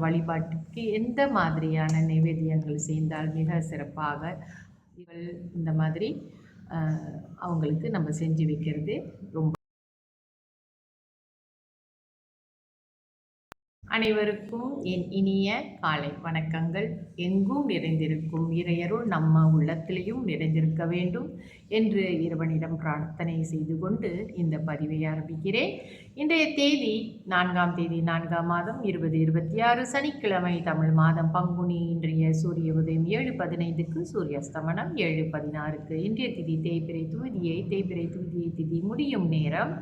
வழிபாட்டுக்கு எந்த மாதிரியான நைவேத்தியங்கள் செய்தால் மிக சிறப்பாக இந்த மாதிரி அவங்களுக்கு நம்ம செஞ்சு வைக்கிறது ரொம்ப. அனைவருக்கும் என் இனிய காலை வணக்கங்கள். எங்கும் நிறைந்திருக்கும் இறையருள் நம்ம உள்ளத்திலையும் நிறைந்திருக்க வேண்டும் என்று இறைவனிடம் பிரார்த்தனை செய்து கொண்டு இந்த பதிவை ஆரம்பிக்கிறேன். இன்றைய தேதி 4ஆம் தேதி 4ஆம் மாதம் 2026 சனிக்கிழமை, தமிழ் மாதம் பங்குனி. இன்றைய சூரிய உதயம் 7:15க்கு, சூரிய அஸ்தமனம் 7:16க்கு. இன்றைய திதி தேய்பிறை துவிதியை. தேய்பிறை துவிதியை திதி முடியும் நேரம்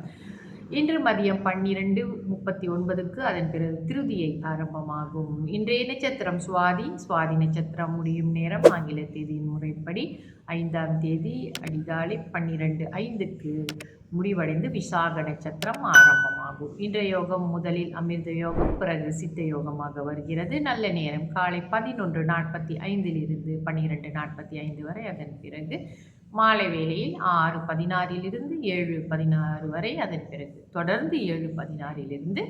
இன்று மதியம் 12:39க்கு. அதன் பிறகு திருதியை ஆரம்பமாகும். இன்றைய நட்சத்திரம் சுவாதி. சுவாதி நட்சத்திரம் முடியும் நேரம் ஆங்கில தேதியின் முறைப்படி 5ஆம் தேதி அதிகாலை 12:05க்கு முடிவடைந்து விசாக நட்சத்திரம் ஆரம்பமாகும். இன்றைய யோகம் முதலில் அமிர்த யோகம், பிறகு சித்த யோகமாக வருகிறது. நல்ல நேரம் காலை 11:45 12:45 வரை. அதன் பிறகு மாலை வேளையில் 6:16 7:16 வரை. அதன் பிறகு தொடர்ந்து 7:16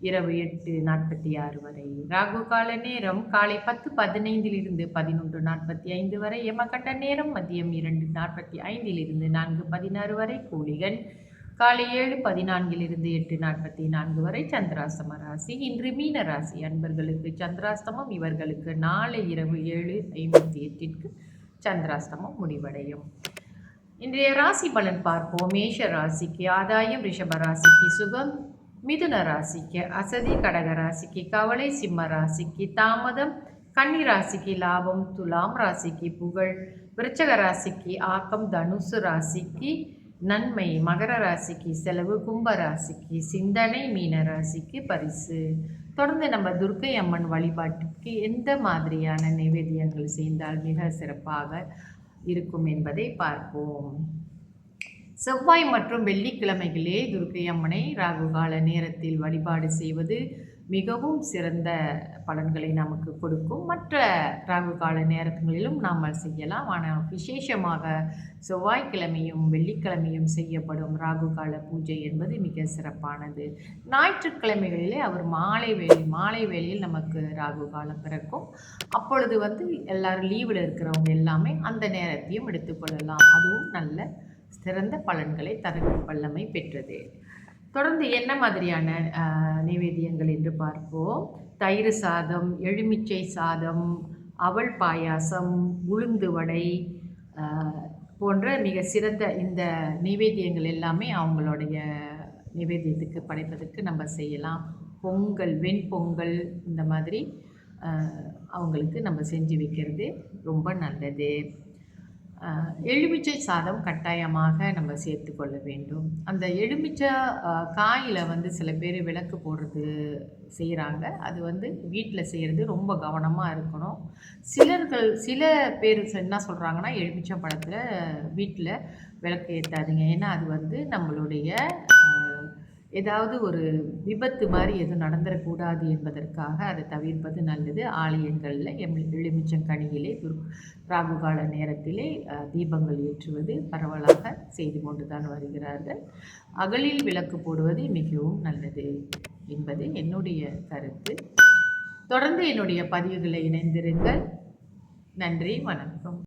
இரவு 8:46 வரை. ராகு கால நேரம் காலை 10:15 11:45 வரை. யமகண்ட நேரம் மதியம் 2:45 4:16 வரை. கூலிகன் காலை 7:14 8:44 வரை. சந்திராஸ்தம ராசி இன்று மீன ராசி அன்பர்களுக்கு சந்திராஸ்தமம். இவர்களுக்கு நாளை இரவு 7:58க்கு சந்திராஸ்தமம் முடிவடையும். இன்றைய ராசி பலன் பார்ப்போம். மேஷ ராசிக்கு ஆதாயம், ரிஷப ராசிக்கு சுகம், மிதுன ராசிக்கு அசதி, கடக ராசிக்கு கவலை, சிம்ம ராசிக்கு தாமதம், கன்னி ராசிக்கு லாபம், துலாம் ராசிக்கு புகழ், விருச்சக ராசிக்கு ஆக்கம், தனுசு ராசிக்கு நன்மை, மகர ராசிக்கு செலவு, கும்ப ராசிக்கு சிந்தனை, மீன ராசிக்கு பரிசு. தொடர்ந்து நம்ம துர்க்கை அம்மன் வழிபாட்டுக்கு எந்த மாதிரியான நைவேத்தியங்கள் செய்தால் மிக சிறப்பாக இருக்கும் என்பதை பார்ப்போம். செவ்வாய் மற்றும் வெள்ளிக்கிழமைகளே துர்க்கை அம்மனை ராகுகால நேரத்தில் வழிபாடு செய்வது மிகவும் சிறந்த பலன்களை நமக்கு கொடுக்கும். மற்ற ராகுகால நேரங்களிலும் நாம் செய்யலாம். ஆனால் விசேஷமாக செவ்வாய்க்கிழமையும் வெள்ளிக்கிழமையும் செய்யப்படும் ராகுகால பூஜை என்பது மிக சிறப்பானது. ஞாயிற்றுக்கிழமைகளிலே அவர் மாலை வேளையில் நமக்கு ராகு காலம் பிறக்கும். அப்பொழுது எல்லாரும் லீவில் இருக்கிறவங்க எல்லாமே அந்த நேரத்தையும் எடுத்துக்கொள்ளலாம். அதுவும் நல்ல சிறந்த பலன்களை தரும் வல்லமை பெற்றது. தொடர்ந்து என்ன மாதிரியான நைவேத்தியங்கள் என்று பார்ப்போம். தயிர் சாதம், எலுமிச்சை சாதம், அவல் பாயாசம், உளுந்து வடை போன்ற மிக சிறந்த இந்த நைவேத்தியங்கள் எல்லாமே அவங்களுடைய நைவேத்தியத்துக்கு படைப்பதற்கு நம்ம செய்யலாம். பொங்கல், வெண்பொங்கல் இந்த மாதிரி அவங்களுக்கு நம்ம செஞ்சு வைக்கிறது ரொம்ப நல்லது. எலுமிச்சை சாதம் கட்டாயமாக நம்ம சேர்த்து கொள்ள வேண்டும். அந்த எலுமிச்சை காயில் சில பேர் விளக்கு போடுறது செய்கிறாங்க. அது வீட்டில் செய்கிறது ரொம்ப கவனமாக இருக்கணும். சில பேர் என்ன சொல்கிறாங்கன்னா, எலுமிச்சை பழத்தில் வீட்டில் விளக்கு ஏற்றாதீங்க. ஏன்னா அது நம்மளுடைய ஏதாவது ஒரு விபத்து மாதிரி எதுவும் நடந்துடக்கூடாது என்பதற்காக அதை தவிர்ப்பது நல்லது. ஆலயங்களில் எலுமிச்சங்கனியிலே ராகுகால நேரத்திலே தீபங்கள் ஏற்றுவது பரவலாக செய்து கொண்டு தான் வருகிறார்கள். அகலில் விளக்கு போடுவது மிகவும் நல்லது என்பது என்னுடைய கருத்து. தொடர்ந்து என்னுடைய பதிவுகளை இணைந்திருங்கள். நன்றி, வணக்கம்.